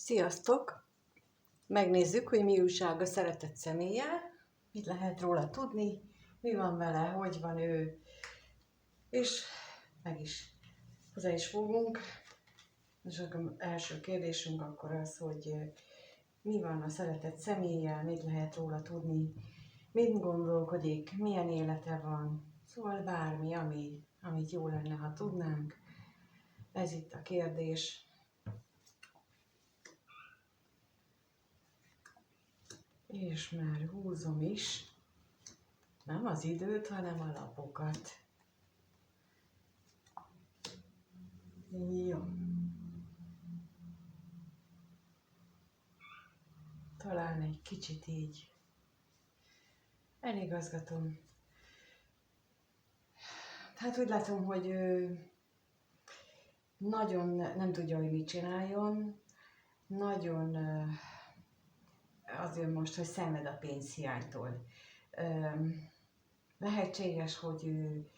Sziasztok! Megnézzük, hogy mi újság a szeretett személlyel, mit lehet róla tudni, mi van vele, hogy van ő, és hozzá is fogunk. És az első kérdésünk akkor az, hogy mi van a szeretett személlyel, mit lehet róla tudni, mit gondolkodik, milyen élete van, szóval bármi, amit jó lenne, ha tudnánk. Ez itt a kérdés. És már húzom is, nem az időt, hanem a lapokat. Jó. Talán egy kicsit így eligazgatom. Hát úgy látom, hogy nagyon nem tudja, hogy mit csináljon. Nagyon az jön most, hogy szenved a pénzhiánytól. Lehetséges, hogy ő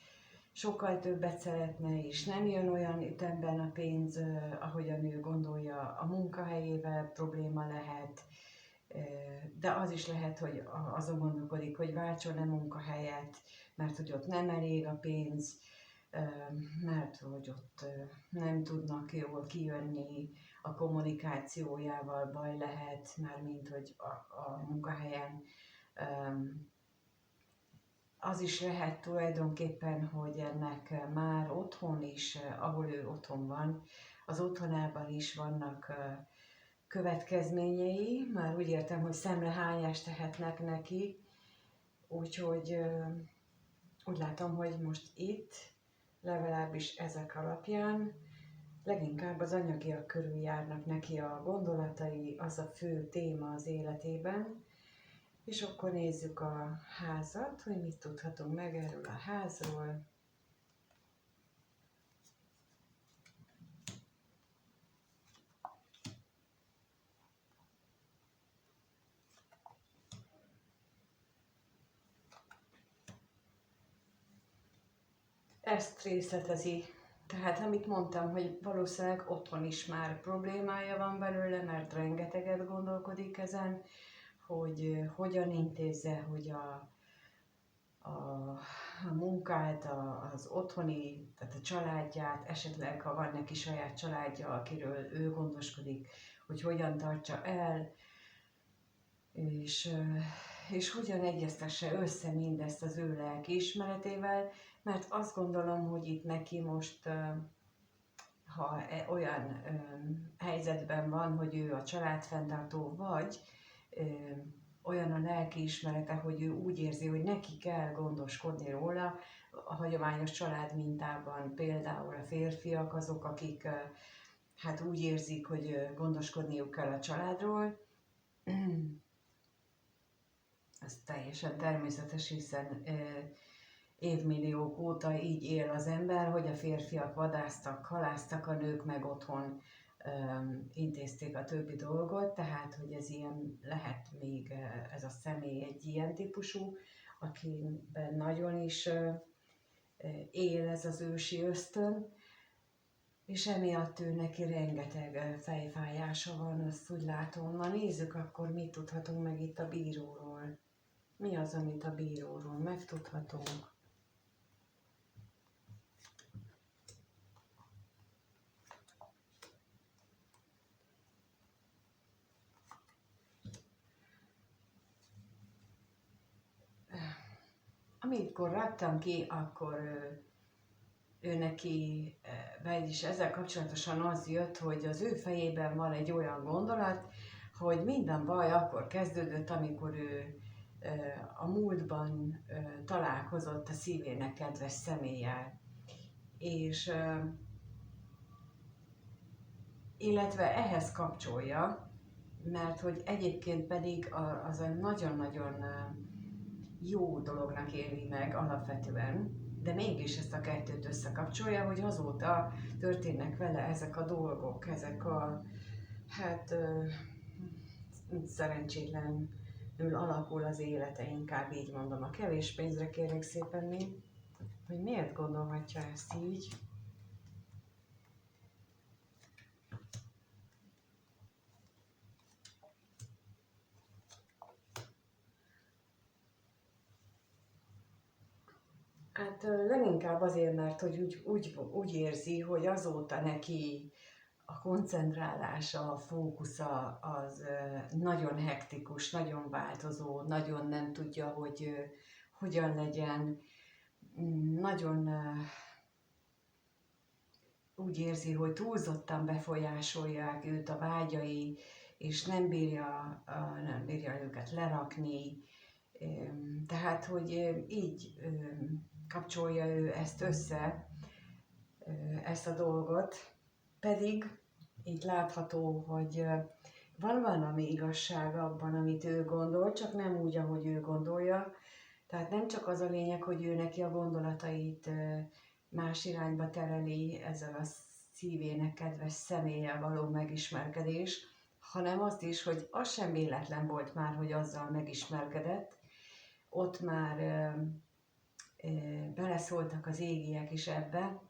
sokkal többet szeretne, és nem jön olyan ütemben a pénz, ahogyan ő gondolja. A munkahelyével probléma lehet, de az is lehet, hogy azon gondolkodik, hogy váltson-e munkahelyet, mert hogy ott nem elég a pénz, mert hogy ott nem tudnak jól kijönni, a kommunikációjával baj lehet, mármint hogy a munkahelyen. Az is lehet tulajdonképpen, hogy ennek már otthon is, ahol ő otthon van, az otthonában is vannak következményei, már úgy értem, hogy szemrehányást tehetnek neki, úgyhogy úgy látom, hogy most itt, legalábbis ezek alapján, leginkább az anyagiak körül járnak neki a gondolatai, az a fő téma az életében. És akkor nézzük a házat, hogy mit tudhatunk meg erről a házról. Ezt részletezi. Tehát amit mondtam, hogy valószínűleg otthon is már problémája van belőle, mert rengeteget gondolkodik ezen, hogy hogyan intézze, hogy a munkát, az otthoni, tehát a családját, esetleg ha van neki saját családja, akiről ő gondoskodik, hogy hogyan tartsa el, és hogyan egyeztesse össze mindezt az ő lelkiismeretével, mert azt gondolom, hogy itt neki most, ha olyan helyzetben van, hogy ő a családfenntartó, vagy olyan a lelkiismerete, hogy ő úgy érzi, hogy neki kell gondoskodni róla, a hagyományos család mintában például a férfiak azok, akik hát úgy érzik, hogy gondoskodniuk kell a családról. Ez teljesen természetes, hiszen évmilliók óta így él az ember, hogy a férfiak vadásztak, halásztak, a nők meg otthon intézték a többi dolgot, tehát hogy ez ilyen lehet még ez a személy egy ilyen típusú, akiben nagyon is él ez az ősi ösztön, és emiatt ő neki rengeteg fejfájása van, azt úgy látom. Na nézzük akkor, mit tudhatunk meg itt a bíróról. Mi az, amit a bíróról megtudhatunk? Amikor raktam ki, akkor ő neki, vagyis ezzel kapcsolatosan az jött, hogy az ő fejében van egy olyan gondolat, hogy minden baj akkor kezdődött, amikor ő a múltban találkozott a szívének kedves személlyel. És illetve ehhez kapcsolja, mert hogy egyébként pedig az a nagyon-nagyon jó dolognak éli meg alapvetően, de mégis ezt a kettőt összekapcsolja, hogy azóta történnek vele ezek a dolgok, ezek a, hát szerencsétlenül alakul az élete, inkább így mondom. A kevés pénzre kérlek szépen még, hogy miért gondolhatja ezt így. Hát leginkább azért, mert hogy úgy érzi, hogy azóta neki a koncentrálása, a fókusza az nagyon hektikus, nagyon változó, nagyon nem tudja, hogy hogyan legyen, nagyon úgy érzi, hogy túlzottan befolyásolják őt a vágyai, és nem bírja őket lerakni. Tehát, hogy így kapcsolja ő ezt össze, ezt a dolgot, pedig így látható, hogy van valami igazság abban, amit ő gondol, csak nem úgy, ahogy ő gondolja. Tehát nem csak az a lényeg, hogy ő neki a gondolatait más irányba tereli ezzel a szívének kedves személlyel való megismerkedés, hanem azt is, hogy az sem véletlen volt már, hogy azzal megismerkedett. Ott már beleszóltak az égiek is ebbe,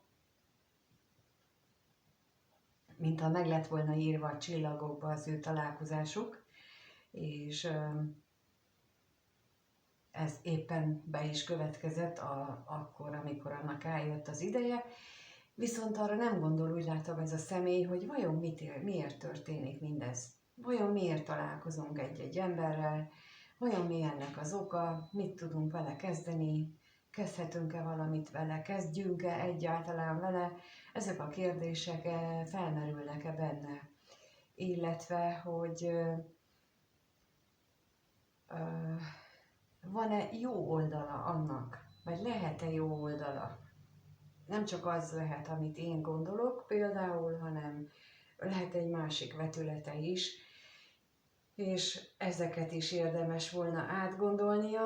mintha meg lett volna írva a csillagokba az ő találkozásuk, és ez éppen be is következett akkor, amikor annak eljött az ideje, viszont arra nem gondol, úgy látom, ez a személy, hogy vajon miért történik mindez. Vajon miért találkozunk egy-egy emberrel, vajon mi ennek az oka, mit tudunk vele kezdeni, kezdhetünk-e valamit vele, kezdjünk-e egyáltalán vele, ezek a kérdések felmerülnek-e benne, illetve, hogy van-e jó oldala annak, vagy lehet-e jó oldala. Nem csak az lehet, amit én gondolok például, hanem lehet egy másik vetülete is, és ezeket is érdemes volna átgondolnia.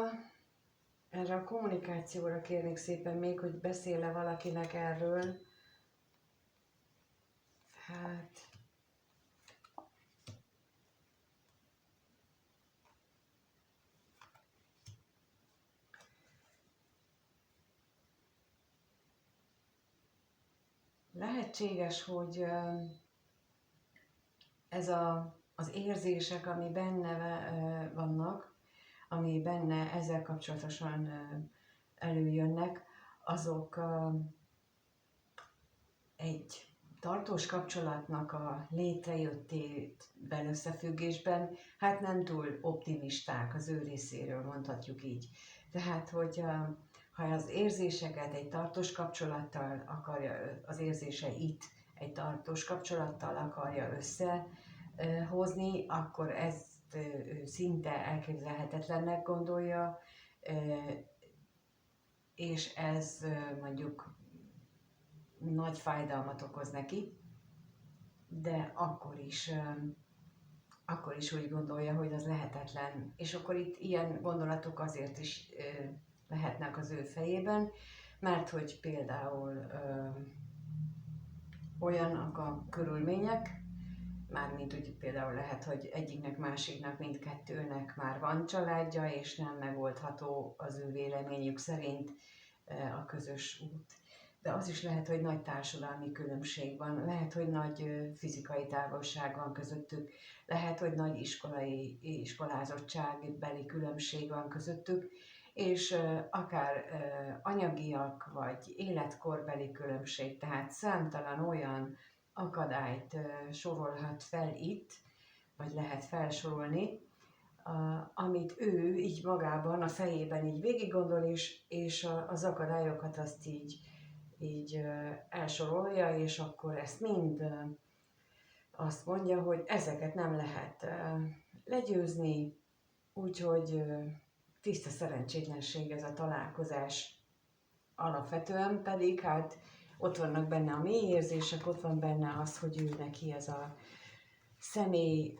Erre a kommunikációra kérnék szépen még, hogy beszél-e valakinek erről. Hát... Lehetséges, hogy az érzések, ami benne vannak, ami benne ezzel kapcsolatosan előjönnek, azok egy tartós kapcsolatnak a létrejöttével összefüggésben, hát nem túl optimisták az ő részéről, mondhatjuk így. Tehát, hogy ha az érzéseket egy tartós kapcsolattal akarja, az érzéseit egy tartós kapcsolattal akarja összehozni, akkor ezt ő szinte elképzelhetetlennek gondolja, és ez mondjuk nagy fájdalmat okoz neki, de akkor is úgy gondolja, hogy az lehetetlen. És akkor itt ilyen gondolatok azért is lehetnek az ő fejében, mert hogy például olyanok a körülmények, mármint úgy például lehet, hogy egyiknek, másiknak, mindkettőnek már van családja, és nem megoldható az ő véleményük szerint a közös út. De az is lehet, hogy nagy társadalmi különbség van, lehet, hogy nagy fizikai távolság van közöttük, lehet, hogy nagy iskolázottságbeli különbség van közöttük, és akár anyagiak vagy életkorbeli különbség, tehát számtalan olyan akadályt sorolhat fel itt, vagy lehet felsorolni, amit ő így magában, a fejében így végig gondol, és az akadályokat azt így elsorolja, és akkor ezt mind azt mondja, hogy ezeket nem lehet legyőzni, úgyhogy tiszta szerencsétlenség ez a találkozás. Alapvetően pedig hát ott vannak benne a mély érzések, ott van benne az, hogy ő neki ez a személy,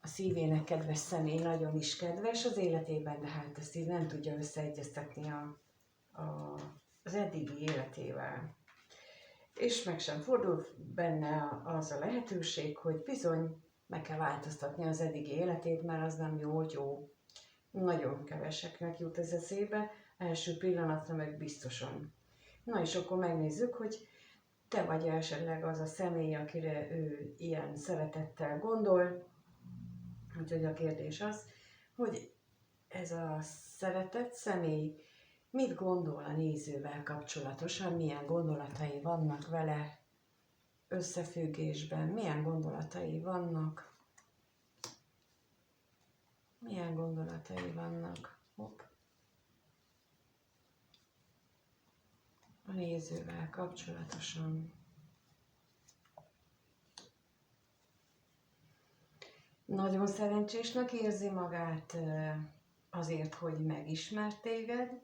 a szívének kedves személy nagyon is kedves az életében, de hát ezt így nem tudja összeegyeztetni az eddigi életével. És meg sem fordul benne az a lehetőség, hogy bizony meg kell változtatni az eddigi életét, mert az nem jó, hogy jó. Nagyon keveseknek jut ez eszébe, első pillanatra meg biztosan. Na és akkor megnézzük, hogy te vagy esetleg az a személy, akire ő ilyen szeretettel gondol. Úgyhogy a kérdés az, hogy ez a szeretett személy Mit gondol a nézővel kapcsolatosan, milyen gondolatai vannak vele összefüggésben, milyen gondolatai vannak, hopp, a nézővel kapcsolatosan. Nagyon szerencsésnek érzi magát azért, hogy megismert téged,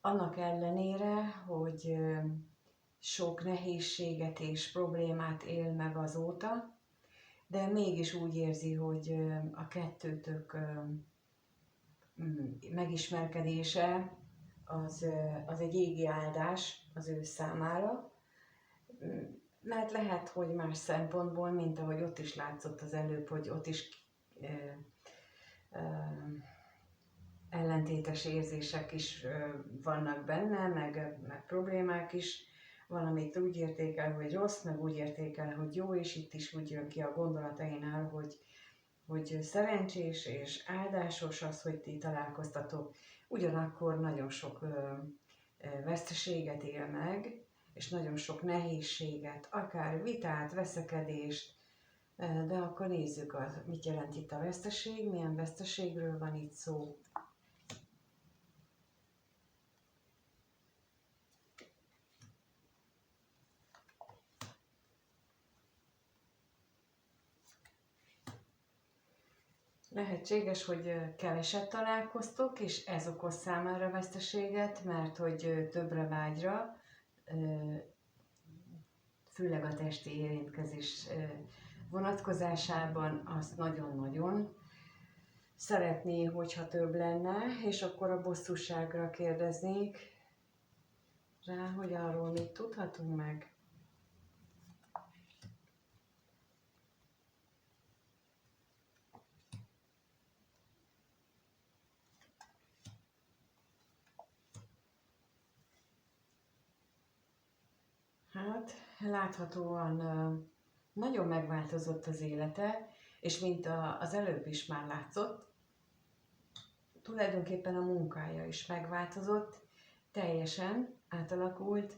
annak ellenére, hogy sok nehézséget és problémát él meg azóta, de mégis úgy érzi, hogy a kettőtök megismerkedése az egy égi áldás az ő számára, mert lehet, hogy más szempontból, mint ahogy ott is látszott az előbb, hogy ott is ellentétes érzések is vannak benne, meg problémák is. Van, amit úgy értékel, hogy rossz, meg úgy értékel, hogy jó, és itt is úgy jön ki a gondolatainál, hogy szerencsés és áldásos az, hogy ti találkoztatok. Ugyanakkor nagyon sok veszteséget él meg, és nagyon sok nehézséget, akár vitát, veszekedést, de akkor nézzük, mit jelent itt a veszteség, milyen veszteségről van itt szó. Lehetséges, hogy keveset találkoztok, és ez okoz számára veszteséget, mert hogy többre vágyra, főleg a testi érintkezés vonatkozásában azt nagyon-nagyon szeretné, hogyha több lenne, és akkor a bosszúságra kérdeznék rá, hogy arról mit tudhatunk meg. Hát, láthatóan nagyon megváltozott az élete, és mint az előbb is már látszott, tulajdonképpen a munkája is megváltozott, teljesen átalakult,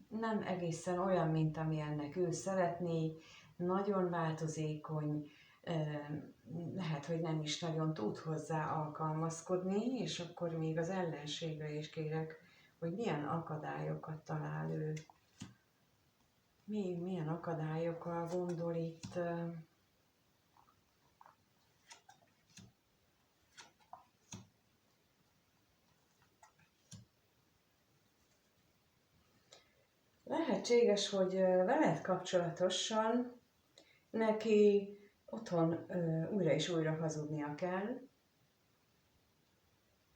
nem egészen olyan, mint amilyennek ő szeretné, nagyon változékony, lehet, hogy nem is nagyon tud hozzá alkalmazkodni, és akkor még az ellenségre is kérek, hogy milyen akadályokat talál ő. Milyen akadályokkal gondol itt? Lehetséges, hogy veled kapcsolatosan neki otthon újra és újra hazudnia kell.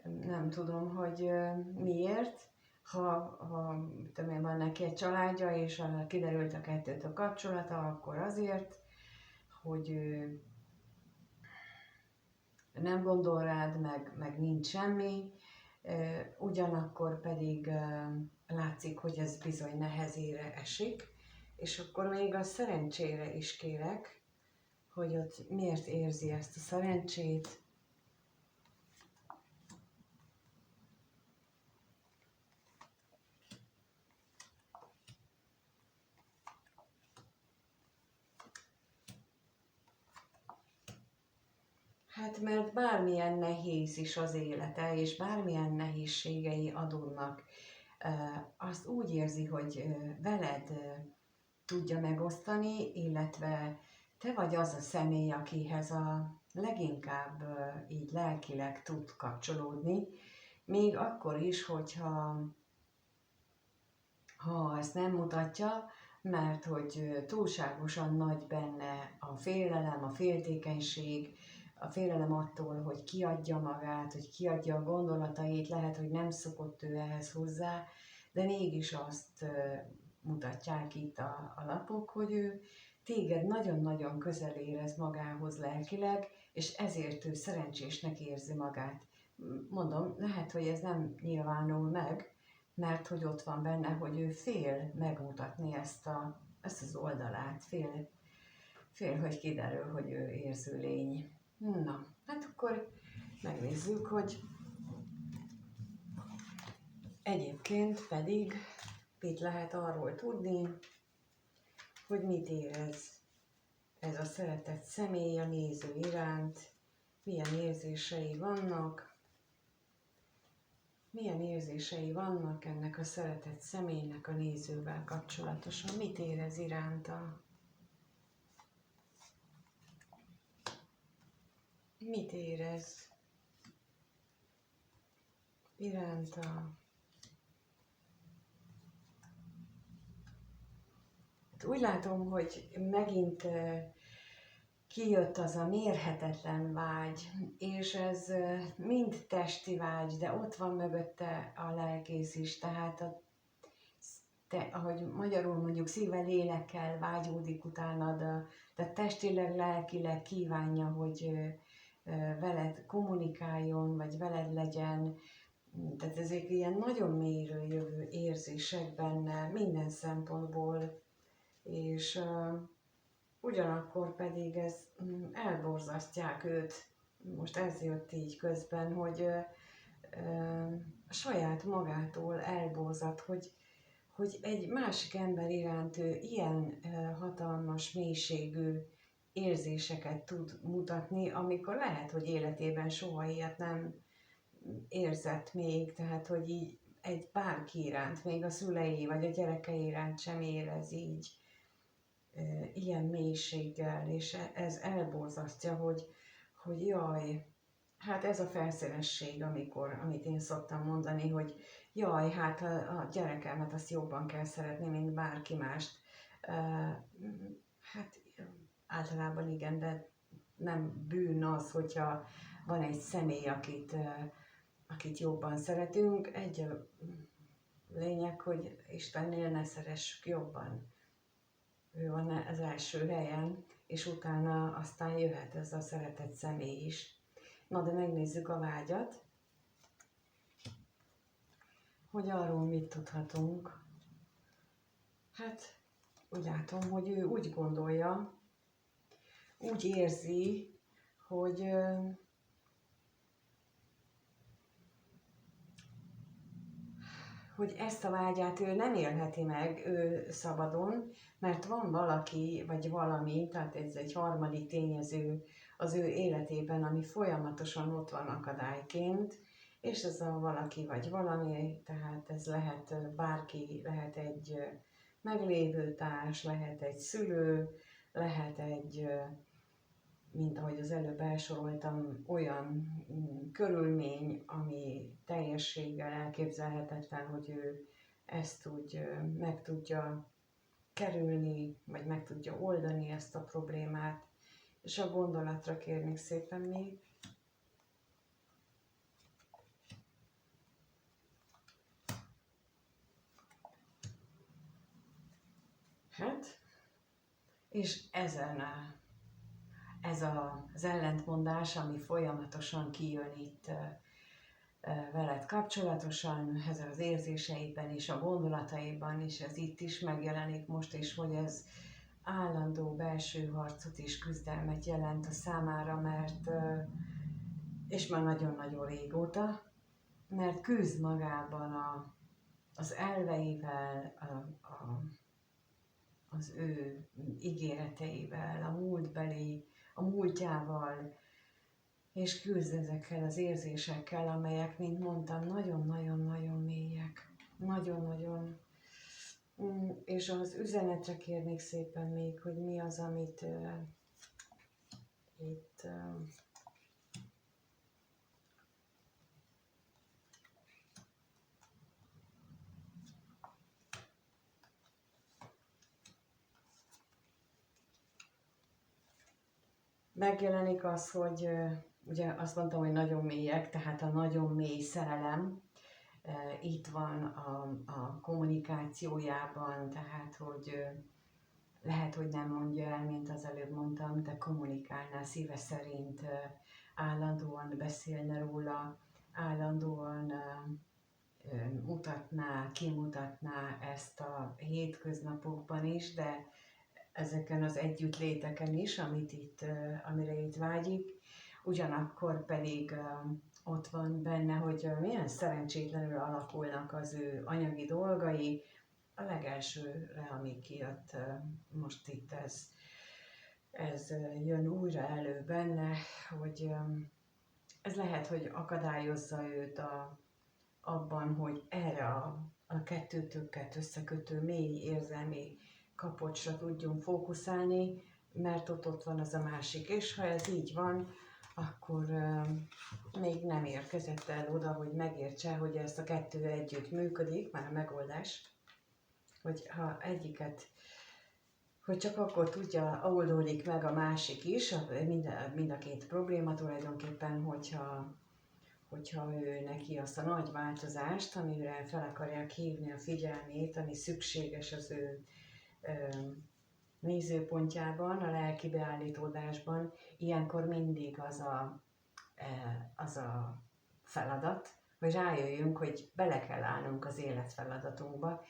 Nem tudom, hogy miért. Ha tudom, van neki egy családja, és kiderült a kettőtök kapcsolata, akkor azért, hogy nem gondol rád, meg nincs semmi, ugyanakkor pedig látszik, hogy ez bizony nehezére esik, és akkor még a szerencsére is kérek, hogy ott miért érzi ezt a szerencsét. Hát mert bármilyen nehéz is az élete, és bármilyen nehézségei adódnak, azt úgy érzi, hogy veled tudja megosztani, illetve te vagy az a személy, akihez a leginkább így lelkileg tud kapcsolódni, még akkor is, hogyha ezt nem mutatja, mert hogy túlságosan nagy benne a félelem, a féltékenység, a félelem attól, hogy kiadja magát, hogy kiadja a gondolatait, lehet, hogy nem szokott ő ehhez hozzá, de mégis azt mutatják itt a lapok, hogy ő téged nagyon-nagyon közel érez magához lelkileg, és ezért ő szerencsésnek érzi magát. Mondom, lehet, hogy ez nem nyilvánul meg, mert hogy ott van benne, hogy ő fél megmutatni ezt az oldalát, fél, hogy kiderül, hogy ő érző lény. Na, hát akkor megnézzük, hogy Egyébként pedig mit lehet arról tudni, hogy mit érez ez a szeretett személy a néző iránt, milyen érzései vannak, ennek a szeretett személynek a nézővel kapcsolatosan, mit érez iránta, mit érez iránta. Úgy látom, hogy megint kijött az a mérhetetlen vágy, és ez mind testi vágy, de ott van mögötte a lelkész is, tehát ahogy magyarul mondjuk szívvel, lélekkel vágyódik utánad, de testileg, lelkileg kívánja, hogy veled kommunikáljon, vagy veled legyen. Tehát ezek ilyen nagyon mélyről jövő érzések benne, minden szempontból, és ugyanakkor pedig ez elborzasztják őt. Most ez jött így közben, hogy saját magától elborzat, hogy egy másik ember iránt ő ilyen hatalmas, mélységű érzéseket tud mutatni, amikor lehet, hogy életében soha ilyet nem érzett még, tehát hogy így egy bárki iránt, még a szülei vagy a gyerekei iránt sem érez így ilyen mélységgel, és ez elborzasztja, hogy jaj, hát ez a felszínesség, amit én szoktam mondani, hogy jaj, hát a gyerekemet azt jobban kell szeretni, mint bárki mást. Hát általában igen, de nem bűn az, hogyha van egy személy, akit jobban szeretünk. Egy lényeg, hogy Istennél ne szeressük jobban. Ő van az első helyen, és utána aztán jöhet ez a szeretett személy is. Na, de megnézzük a vágyat, hogy arról mit tudhatunk. Hát úgy látom, hogy ő úgy gondolja, úgy érzi, hogy ezt a vágyát ő nem élheti meg ő szabadon, mert van valaki vagy valami, tehát ez egy harmadik tényező az ő életében, ami folyamatosan ott van akadályként, és ez a valaki vagy valami, tehát ez lehet bárki, lehet egy meglévő társ, lehet egy szülő, lehet egy, mint ahogy az előbb elsoroltam, olyan körülmény, ami teljességgel elképzelhetetlen, hogy ő ezt úgy meg tudja kerülni, vagy meg tudja oldani ezt a problémát. És a gondolatra kérnék szépen még. Hát, és ez az ellentmondás, ami folyamatosan kijön itt veled kapcsolatosan, ez az érzéseiben és a gondolataiban is, ez itt is megjelenik most is, hogy ez állandó belső harcot és küzdelmet jelent a számára, mert, és már nagyon-nagyon régóta, mert küzd magában az elveivel, az ő ígéreteivel, a múltjával, és küzd ezekkel az érzésekkel, amelyek, mint mondtam, nagyon-nagyon-nagyon mélyek. Nagyon-nagyon. És az üzenetre kérnék szépen még, hogy mi az, amit itt megjelenik az, hogy ugye azt mondtam, hogy nagyon mélyek, tehát a nagyon mély szerelem itt van a kommunikációjában, tehát hogy lehet, hogy nem mondja el, mint az előbb mondtam, de kommunikálná szíve szerint, állandóan beszélne róla, állandóan kimutatná ezt a hétköznapokban is, de ezeken az együttléteken is, amire itt vágyik, ugyanakkor pedig ott van benne, hogy milyen szerencsétlenül alakulnak az ő anyagi dolgai. A legelsőre, ami kijött most itt, ez jön újra elő benne, hogy ez lehet, hogy akadályozza őt abban, hogy erre a kettőtöket összekötő mély érzelmi kapocsra tudjon fókuszálni, mert ott van az a másik. És ha ez így van, akkor még nem érkezett el oda, hogy megértse, hogy ezt a kettő együtt működik, már a megoldás, hogy ha egyiket, hogy csak akkor tudja, oldódik meg a másik is, mind a két probléma tulajdonképpen, hogyha ő neki azt a nagy változást, amire fel akarják hívni a figyelmét, ami szükséges az ő nézőpontjában, a lelki beállítódásban, ilyenkor mindig az a feladat, hogy rájöjjünk, hogy bele kell állnunk az életfeladatunkba,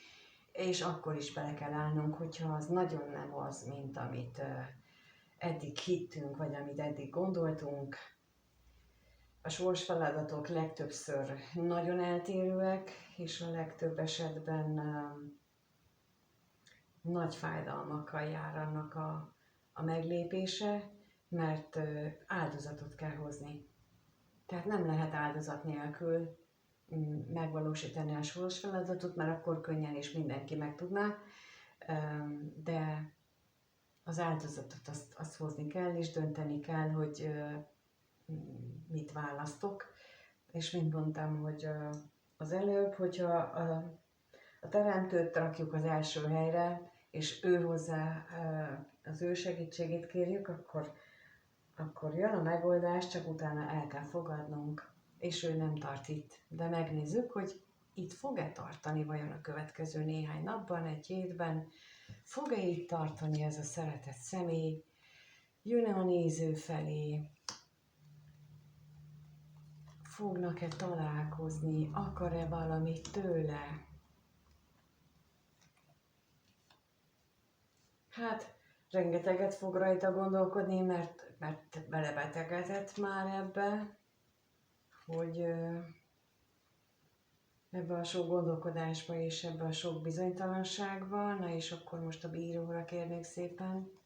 és akkor is bele kell állnunk, hogyha az nagyon nem az, mint amit eddig hittünk, vagy amit eddig gondoltunk. A sorsfeladatok legtöbbször nagyon eltérőek, és a legtöbb esetben nagy fájdalmakkal jár annak a meglépése, mert áldozatot kell hozni. Tehát nem lehet áldozat nélkül megvalósítani a sorsfeladatot, mert akkor könnyen és mindenki megtudná, de az áldozatot azt hozni kell, és dönteni kell, hogy mit választok. És mint mondtam, hogy az előbb, hogyha a teremtőt rakjuk az első helyre, és ő hozzá az ő segítségét kérjük, akkor jön a megoldás, csak utána el kell fogadnunk, és ő nem tart itt. De megnézzük, hogy itt fog-e tartani vajon a következő néhány napban, egy hétben, fog-e itt tartani ez a szeretett személy, jön-e a néző felé, fognak-e találkozni, akar-e valamit tőle. Hát, rengeteget fog rajta gondolkodni, mert belebetegedett már ebbe, hogy ebbe a sok gondolkodásba és ebbe a sok bizonytalanságba. Na és akkor most a bíróra kérnék szépen.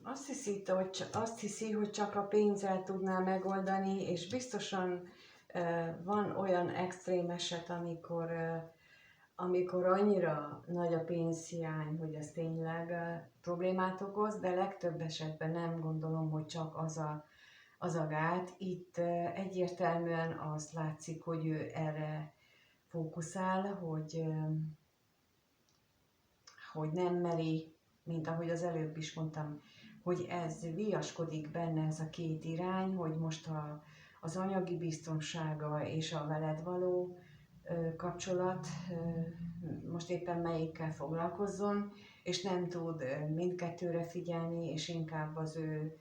Azt hiszi, hogy csak a pénzzel tudná megoldani, és biztosan van olyan extrém eset, amikor annyira nagy a pénzhiány, hogy ez tényleg problémát okoz, de legtöbb esetben nem gondolom, hogy csak az a gát. Itt egyértelműen azt látszik, hogy ő erre fókuszál, hogy nem meri, mint ahogy az előbb is mondtam, hogy ez viaskodik benne, ez a két irány, hogy most az anyagi biztonsága és a veled való kapcsolat most éppen melyikkel foglalkozzon, és nem tud mindkettőre figyelni, és inkább az ő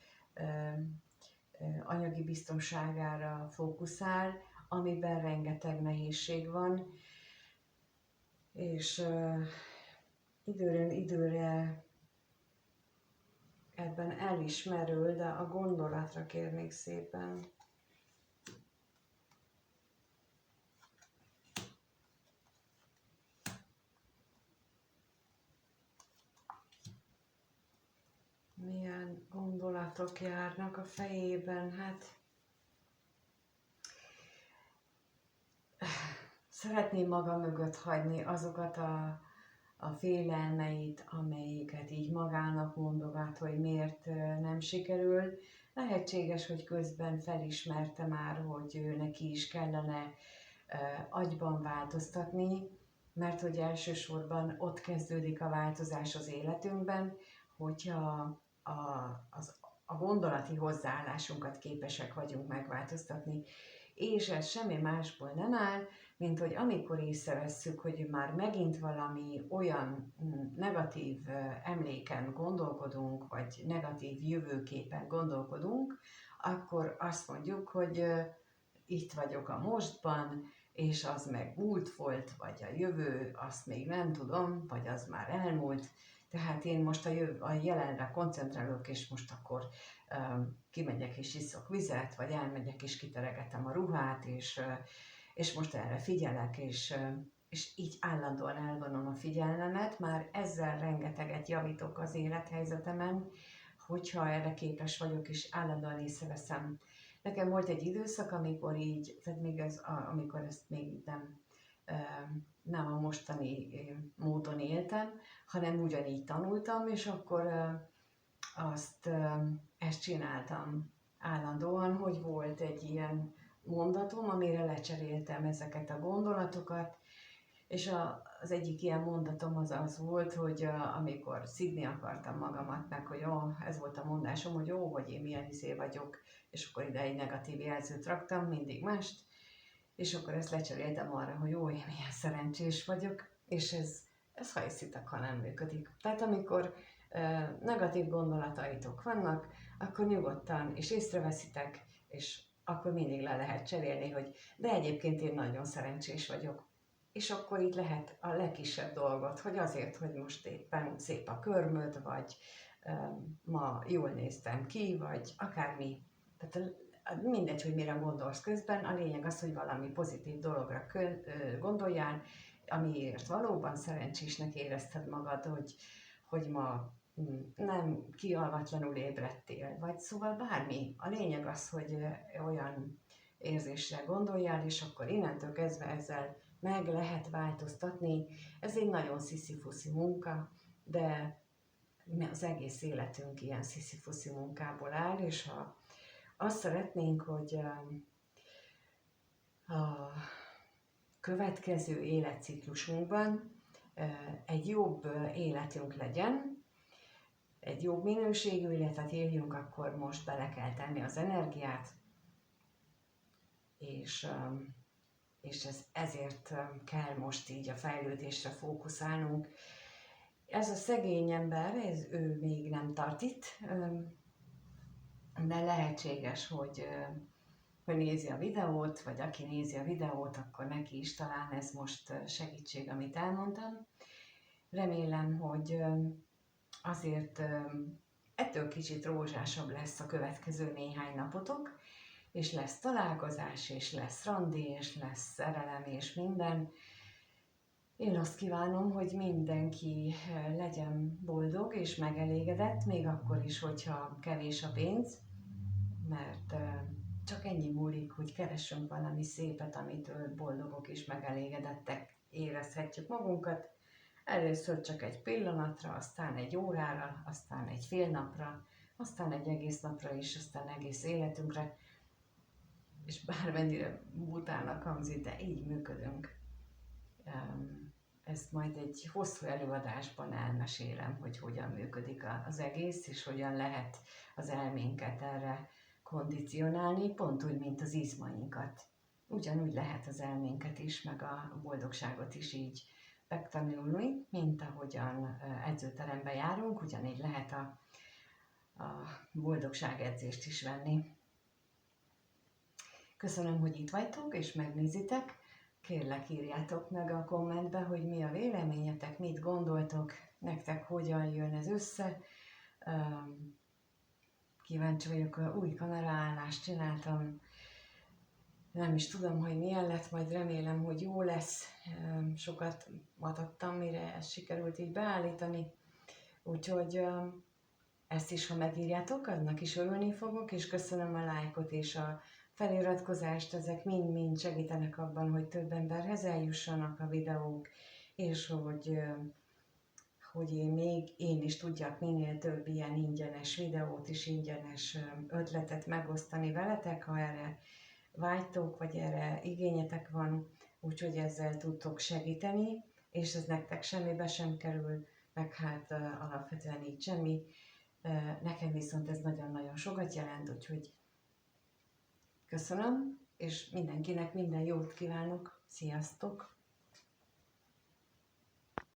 anyagi biztonságára fókuszál, amiben rengeteg nehézség van, és időről időre ebben elismerül, de a gondolatra kérnék szépen. Milyen gondolatok járnak a fejében? Hát szeretném maga mögött hagyni azokat a félelmeit, amelyiket így magának mondogat, hogy miért nem sikerül. Lehetséges, hogy közben felismerte már, hogy ő neki is kellene agyban változtatni, mert hogy elsősorban ott kezdődik a változás az életünkben, hogyha a gondolati hozzáállásunkat képesek vagyunk megváltoztatni, és ez semmi másból nem áll, mint hogy amikor észrevesszük, hogy már megint valami olyan negatív emléken gondolkodunk, vagy negatív jövőképen gondolkodunk, akkor azt mondjuk, hogy itt vagyok a mostban, és az meg múlt volt, vagy a jövő, azt még nem tudom, vagy az már elmúlt. Tehát én most a jelenre koncentrálok, és most akkor kimegyek és iszok vizet, vagy elmegyek és kiteregetem a ruhát, és most erre figyelek, és így állandóan elvonom a figyelmemet, már ezzel rengeteget javítok az élethelyzetemen, hogyha erre képes vagyok, és állandóan észreveszem. Nekem volt egy időszak, amikor így, tehát még amikor ezt még nem a mostani módon éltem, hanem ugyanígy tanultam, és akkor ezt csináltam állandóan, hogy volt egy ilyen mondatom, amire lecseréltem ezeket a gondolatokat, és az egyik ilyen mondatom az volt, hogy amikor szidni akartam magamat, meg hogy ez volt a mondásom, hogy hogy én milyen vagyok, és akkor ide egy negatív jelzőt raktam, mindig mást, és akkor ezt lecseréltem arra, hogy én milyen szerencsés vagyok, és ez ha hiszitek, ha nem működik. Tehát amikor negatív gondolataitok vannak, akkor nyugodtan és észreveszitek, és akkor mindig le lehet cserélni, hogy de egyébként én nagyon szerencsés vagyok. És akkor itt lehet a legkisebb dolgot, hogy azért, hogy most éppen szép a körmöd, vagy ma jól néztem ki, vagy akármi. Tehát mindegy, hogy mire gondolsz közben, a lényeg az, hogy valami pozitív dologra gondoljál, amiért valóban szerencsésnek érezted magad, hogy ma nem kialvatlanul ébredtél, vagy szóval bármi. A lényeg az, hogy olyan érzésre gondoljál, és akkor innentől kezdve ezzel meg lehet változtatni. Ez egy nagyon sziszifuszi munka, de az egész életünk ilyen sziszifuszi munkából áll, és ha azt szeretnénk, hogy a következő életciklusunkban egy jobb életünk legyen, egy jobb minőségű életet éljünk, akkor most bele kell tenni az energiát, és ezért kell most így a fejlődésre fókuszálnunk. Ez a szegény ember, ő még nem tart itt, de lehetséges, hogy nézi a videót, vagy aki nézi a videót, akkor neki is talán ez most segítség, amit elmondtam. Remélem, hogy azért ettől kicsit rózsásabb lesz a következő néhány napotok, és lesz találkozás, és lesz randi, és lesz szerelem, és minden. Én azt kívánom, hogy mindenki legyen boldog és megelégedett, még akkor is, hogyha kevés a pénz, mert csak ennyi múlik, hogy keressünk valami szépet, amitől boldogok és megelégedettek érezhetjük magunkat. Először csak egy pillanatra, aztán egy órára, aztán egy fél napra, aztán egy egész napra is, aztán egész életünkre. És bármennyire butának hangzik, de így működünk. Ezt majd egy hosszú előadásban elmesélem, hogy hogyan működik az egész, és hogyan lehet az elménket erre kondicionálni, pont úgy, mint az izmainkat. Ugyanúgy lehet az elménket is, meg a boldogságot is így megtanulni, mint ahogyan edzőterembe járunk, ugyanígy lehet a boldogságedzést is venni. Köszönöm, hogy itt vagytok és megnézitek. Kérlek, írjátok meg a kommentbe, hogy mi a véleményetek, mit gondoltok, nektek hogyan jön ez össze. Kíváncsi vagyok, új kameraállást csináltam. Nem is tudom, hogy milyen lett, majd remélem, hogy jó lesz. Sokat adtam, mire ezt sikerült így beállítani. Úgyhogy ezt is, ha megírjátok, annak is örülni fogok, és köszönöm a lájkot és a feliratkozást, ezek mind-mind segítenek abban, hogy több emberhez eljussanak a videók, és hogy én is tudjak minél több ilyen ingyenes videót és ingyenes ötletet megosztani veletek, ha erre vágytok, vagy erre igényetek van, úgyhogy ezzel tudtok segíteni, és ez nektek semmibe sem kerül, meg hát alapvetően így semmi. Nekem viszont ez nagyon-nagyon sokat jelent, úgyhogy köszönöm, és mindenkinek minden jót kívánok. Sziasztok!